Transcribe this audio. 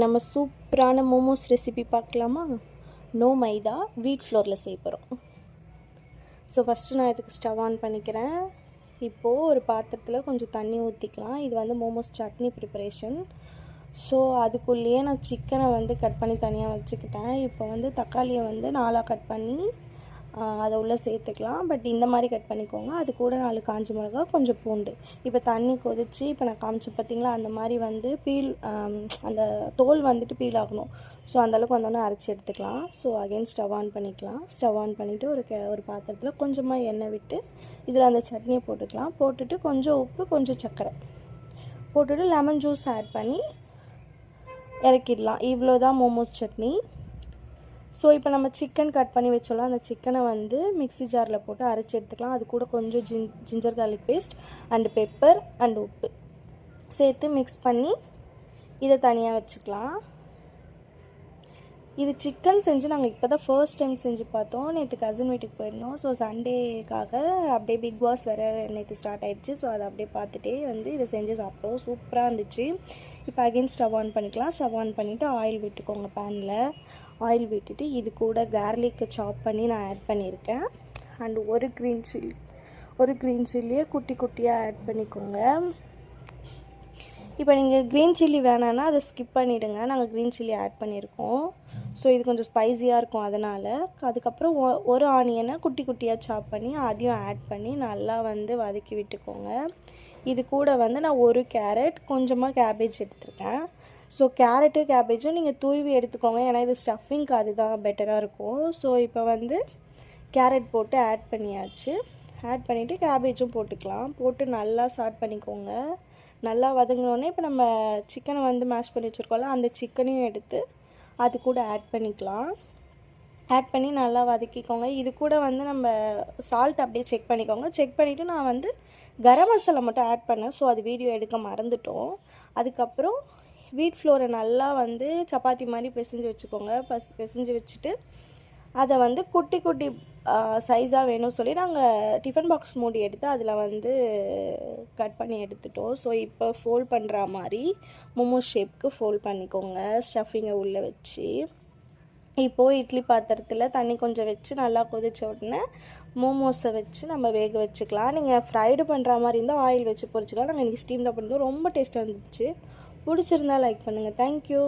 நம்ம சூப்பரான மோமோஸ் ரெசிபி பார்க்கலாமா? நோ மைதா, வீட் ஃப்ளோரில் செய்ய போகிறோம். ஸோ ஃபஸ்ட்டு நான் இதுக்கு ஸ்டவ் ஆன் பண்ணிக்கிறேன். இப்போது ஒரு பாத்திரத்தில் கொஞ்சம் தண்ணி ஊற்றிக்கலாம். இது வந்து மோமோஸ் சட்னி ப்ரிப்பரேஷன். ஸோ அதுக்குள்ளேயே நான் சிக்கனை வந்து கட் பண்ணி தனியாக வச்சுக்கிட்டேன். இப்போ வந்து தக்காளியை வந்து 4 கட் பண்ணி அதை உள்ளே சேர்த்துக்கலாம். பட் இந்த மாதிரி கட் பண்ணிக்கோங்க. அது கூட 4 காஞ்ச மிளகா, கொஞ்சம் பூண்டு. இப்போ தண்ணி கொதித்து இப்போ நான் காமிச்சு பார்த்தீங்களா, அந்த மாதிரி வந்து அந்த தோல் வந்துட்டு பீல் ஆகணும். ஸோ அந்தளவுக்கு வந்தோடனே அரைச்சி எடுத்துக்கலாம். ஸோ அகெயின் ஸ்டவ் ஆன் பண்ணிக்கலாம். ஸ்டவ் ஆன் பண்ணிவிட்டு ஒரு பாத்திரத்தில் கொஞ்சமாக எண்ணெய் விட்டு இதில் அந்த சட்னியை போட்டுக்கலாம். போட்டுட்டு கொஞ்சம் உப்பு, கொஞ்சம் சர்க்கரை போட்டுட்டு லெமன் ஜூஸ் ஆட் பண்ணி இறக்கிடலாம். இவ்வளோ தான் மோமோஸ் சட்னி. ஸோ இப்போ நம்ம சிக்கன் கட் பண்ணி வச்சோம்ல, அந்த சிக்கனை வந்து மிக்ஸி ஜாரில் போட்டு அரைச்சி எடுத்துக்கலாம். அது கூட கொஞ்சம் ginger garlic paste and pepper அண்டு உப்பு சேர்த்து மிக்ஸ் பண்ணி இதை தனியாக வச்சுக்கலாம். இது சிக்கன் செஞ்சு நாங்கள் இப்போ தான் ஃபர்ஸ்ட் டைம் செஞ்சு பார்த்தோம். நேற்று கசின் வீட்டுக்கு போயிருந்தோம். ஸோ சண்டேக்காக அப்படியே பிக் பாஸ் வேறு நேற்று ஸ்டார்ட் ஆகிடுச்சு. ஸோ அதை அப்படியே பார்த்துட்டே வந்து இதை செஞ்சு சாப்பிட்டோம். சூப்பராக இருந்துச்சு. இப்போ அகெயின் ஸ்டவ் ஆன் பண்ணிக்கலாம். ஸ்டவ் ஆன் பண்ணிவிட்டு ஆயில் விட்டுக்கோங்க. பேனில் ஆயில் விட்டுட்டு இது கூட கார்லிக்கை சாப் பண்ணி நான் ஆட் பண்ணியிருக்கேன். அண்ட் ஒரு க்ரீன் சில்லியை குட்டி குட்டியாக ஆட் பண்ணிக்கோங்க. இப்போ நீங்கள் க்ரீன் சில்லி வேணான்னா அதை ஸ்கிப் பண்ணிவிடுங்க. நாங்கள் க்ரீன் சில்லி ஆட் பண்ணியிருக்கோம். ஸோ இது கொஞ்சம் ஸ்பைஸியாக இருக்கும் அதனால். அதுக்கப்புறம் ஒரு ஆனியனை குட்டி குட்டியாக சாப் பண்ணி அதையும் ஆட் பண்ணி நல்லா வந்து வதக்கி விட்டுக்கோங்க. இது கூட வந்து நான் ஒரு கேரட், கொஞ்சமாக கேபேஜ் எடுத்திருக்கேன். ஸோ கேரட்டு கேபேஜும் நீங்கள் துருவி எடுத்துக்கோங்க. ஏன்னா இது ஸ்டஃபிங்க்கு அதுதான் பெட்டராக இருக்கும். ஸோ இப்போ வந்து கேரட் போட்டு ஆட் பண்ணியாச்சு. ஆட் பண்ணிவிட்டு கேபேஜும் போட்டுக்கலாம். போட்டு நல்லா சாட் பண்ணிக்கோங்க. நல்லா வதங்கினோடனே இப்போ நம்ம சிக்கனை வந்து மேஷ் பண்ணி வச்சுருக்கோம்ல, அந்த சிக்கனையும் எடுத்து அது கூட ஆட் பண்ணிக்கலாம். ஆட் பண்ணி நல்லா வதக்கிக்கோங்க. இது கூட வந்து நம்ம சால்ட் அப்படியே செக் பண்ணிக்கோங்க. செக் பண்ணிவிட்டு நான் வந்து கரம் மசாலா மட்டும் ஆட் பண்ணேன். ஸோ அது வீடியோ எடுக்க மறந்துட்டோம். அதுக்கப்புறம் வீட் ஃப்ளோரை நல்லா வந்து சப்பாத்தி மாதிரி பிசைஞ்சு வச்சுக்கோங்க. பிசைஞ்சு வச்சுட்டு அதை வந்து குட்டி குட்டி சைஸாக வேணும்னு சொல்லி நாங்கள் டிஃபன் பாக்ஸ் மூடி எடுத்து அதில் வந்து கட் பண்ணி எடுத்துட்டோம். ஸோ இப்போ ஃபோல்ட் பண்ணுற மாதிரி மோமோஸ் ஷேப்க்கு ஃபோல்ட் பண்ணிக்கோங்க. ஸ்டஃபிங்கை உள்ளே வச்சு இப்போது இட்லி பாத்திரத்தில் தண்ணி கொஞ்சம் வச்சு நல்லா கொதிச்ச உடனே மோமோஸை வச்சு நம்ம வேக வச்சுக்கலாம். நீங்கள் ஃப்ரைடு பண்ணுற மாதிரி இருந்தால் ஆயில் வச்சு பொரிச்சிக்கலாம். நாங்கள் இன்றைக்கி ஸ்டீம் தான் பண்ணிட்டோம். ரொம்ப டேஸ்ட்டாக இருந்துச்சு. பிடிச்சிருந்தா லைக் பண்ணுங்கள். தேங்க்யூ.